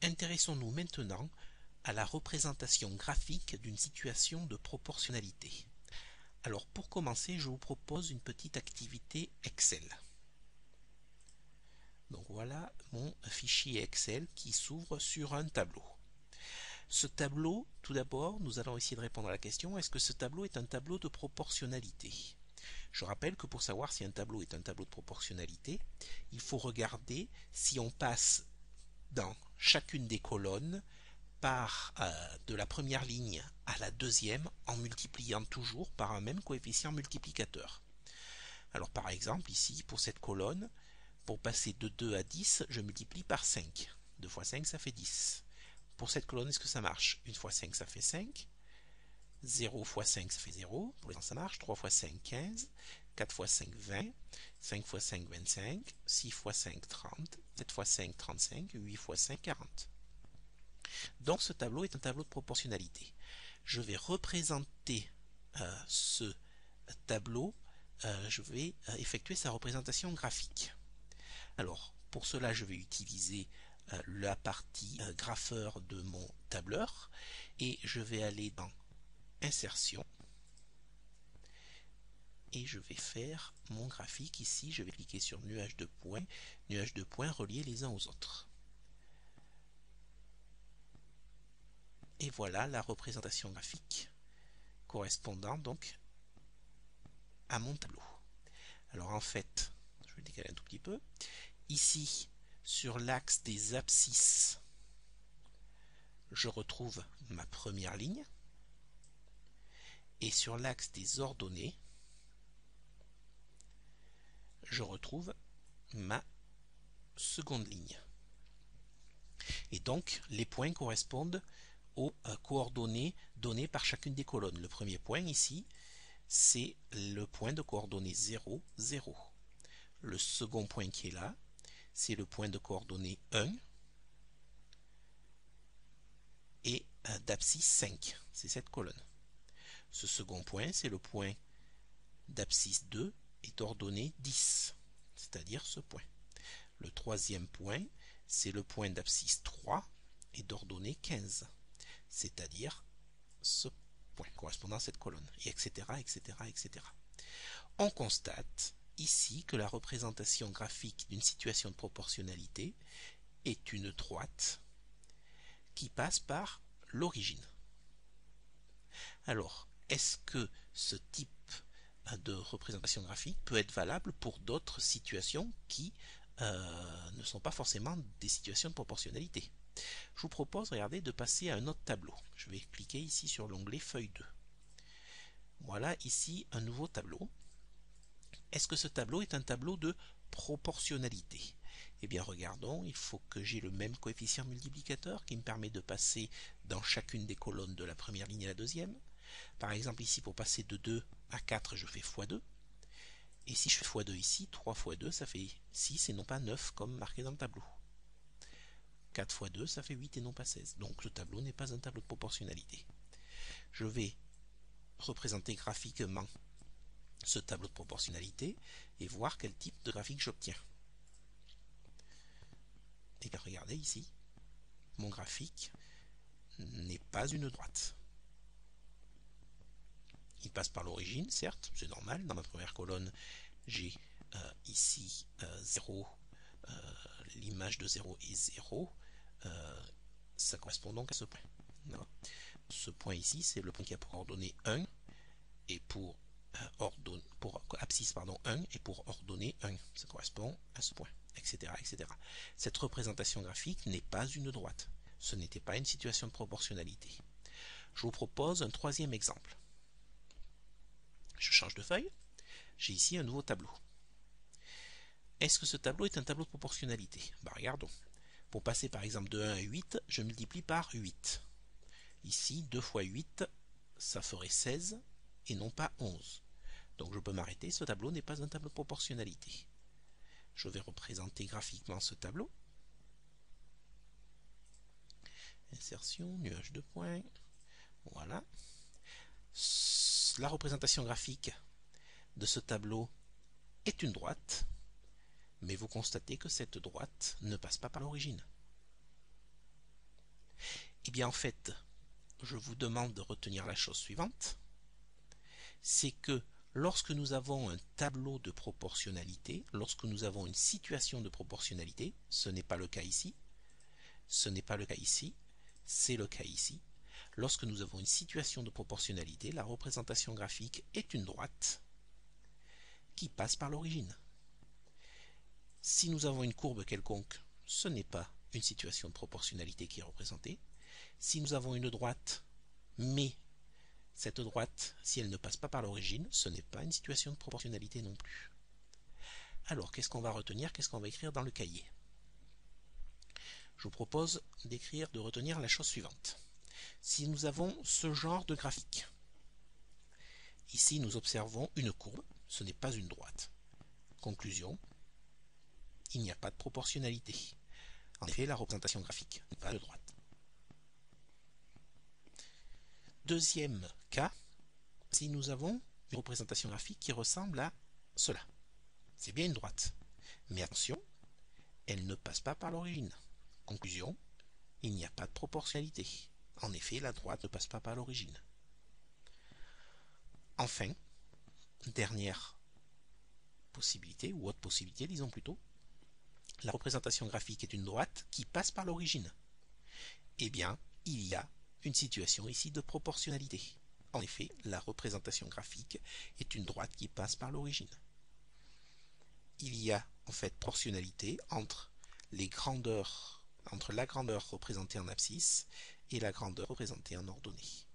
Intéressons-nous maintenant à la représentation graphique d'une situation de proportionnalité. Alors pour commencer, je vous propose une petite activité Excel. Donc voilà mon fichier Excel qui s'ouvre sur un tableau. Ce tableau, tout d'abord, nous allons essayer de répondre à la question, est-ce que ce tableau est un tableau de proportionnalité? Je rappelle que pour savoir si un tableau est un tableau de proportionnalité, il faut regarder si on passe dans chacune des colonnes par de la première ligne à la deuxième en multipliant toujours par un même coefficient multiplicateur. Alors par exemple ici pour cette colonne, pour passer de 2 à 10, je multiplie par 5. 2 fois 5 ça fait 10. Pour cette colonne, est-ce que ça marche? 1 fois 5 ça fait 5. 0 fois 5 ça fait 0. Pour l'instant ça marche. 3 fois 5 15. 4 fois 5 20. 5 fois 5 25. 6 fois 5 30. 7 fois 5 35. 8 fois 5 40. Donc ce tableau est un tableau de proportionnalité. Je vais représenter ce tableau, je vais effectuer sa représentation graphique. Alors pour cela je vais utiliser la partie grapheur de mon tableur et je vais aller dans Insertion et je vais faire mon graphique ici. Je vais cliquer sur nuage de points reliés les uns aux autres. Et voilà la représentation graphique correspondant donc à mon tableau. Alors en fait, je vais décaler un tout petit peu. Ici, sur l'axe des abscisses, je retrouve ma première ligne. Et sur l'axe des ordonnées, je retrouve ma seconde ligne. Et donc, les points correspondent aux coordonnées données par chacune des colonnes. Le premier point ici, c'est le point de coordonnées 0, 0. Le second point qui est là, c'est le point de coordonnées 1 et d'abscisse 5. C'est cette colonne. Ce second point, c'est le point d'abscisse 2 et d'ordonnée 10, c'est-à-dire ce point. Le troisième point, c'est le point d'abscisse 3 et d'ordonnée 15, c'est-à-dire ce point correspondant à cette colonne, et etc., etc., etc. On constate ici que la représentation graphique d'une situation de proportionnalité est une droite qui passe par l'origine. Alors, est-ce que ce type de représentation graphique peut être valable pour d'autres situations qui ne sont pas forcément des situations de proportionnalité? Je vous propose, regardez, de passer à un autre tableau. Je vais cliquer ici sur l'onglet Feuille 2. Voilà ici un nouveau tableau. Est-ce que ce tableau est un tableau de proportionnalité? Eh bien regardons, il faut que j'ai le même coefficient multiplicateur qui me permet de passer dans chacune des colonnes de la première ligne à la deuxième. Par exemple ici pour passer de 2 à 4 je fais x2. Et si je fais x2 ici, 3 x 2 ça fait 6 et non pas 9 comme marqué dans le tableau. 4 x 2 ça fait 8 et non pas 16. Donc ce tableau n'est pas un tableau de proportionnalité. Je vais représenter graphiquement ce tableau de proportionnalité et voir quel type de graphique j'obtiens. Et bien regardez ici, mon graphique n'est pas une droite. Il passe par l'origine, certes, c'est normal. Dans ma première colonne, j'ai ici 0, l'image de 0 est 0. Ça correspond donc à ce point. Ce point ici, c'est le point qui a pour ordonnée 1 et pour abscisse 1 et pour ordonnée 1. Ça correspond à ce point, etc., etc. Cette représentation graphique n'est pas une droite. Ce n'était pas une situation de proportionnalité. Je vous propose un troisième exemple. Je change de feuille. J'ai ici un nouveau tableau. Est-ce que ce tableau est un tableau de proportionnalité? Regardons. Pour passer par exemple de 1 à 8, je multiplie par 8. Ici, 2 fois 8, ça ferait 16 et non pas 11. Donc je peux m'arrêter, ce tableau n'est pas un tableau de proportionnalité. Je vais représenter graphiquement ce tableau. Insertion, nuage de points. Voilà. La représentation graphique de ce tableau est une droite, mais vous constatez que cette droite ne passe pas par l'origine. Eh bien en fait, je vous demande de retenir la chose suivante, c'est que lorsque nous avons un tableau de proportionnalité, lorsque nous avons une situation de proportionnalité, ce n'est pas le cas ici, ce n'est pas le cas ici, c'est le cas ici. Lorsque nous avons une situation de proportionnalité, la représentation graphique est une droite qui passe par l'origine. Si nous avons une courbe quelconque, ce n'est pas une situation de proportionnalité qui est représentée. Si nous avons une droite, mais cette droite, si elle ne passe pas par l'origine, ce n'est pas une situation de proportionnalité non plus. Alors, qu'est-ce qu'on va retenir? Qu'est-ce qu'on va écrire dans le cahier? Je vous propose de retenir la chose suivante. Si nous avons ce genre de graphique, ici nous observons une courbe, ce n'est pas une droite. Conclusion, il n'y a pas de proportionnalité. En effet, la représentation graphique n'est pas de droite. Deuxième cas, si nous avons une représentation graphique qui ressemble à cela. C'est bien une droite. Mais attention, elle ne passe pas par l'origine. Conclusion, il n'y a pas de proportionnalité. En effet, la droite ne passe pas par l'origine. Enfin, dernière possibilité, ou autre possibilité, disons plutôt, la représentation graphique est une droite qui passe par l'origine. Eh bien, il y a une situation ici de proportionnalité. En effet, la représentation graphique est une droite qui passe par l'origine. Il y a en fait proportionnalité entre la grandeur représentée en abscisse et la grandeur représentée en ordonnée.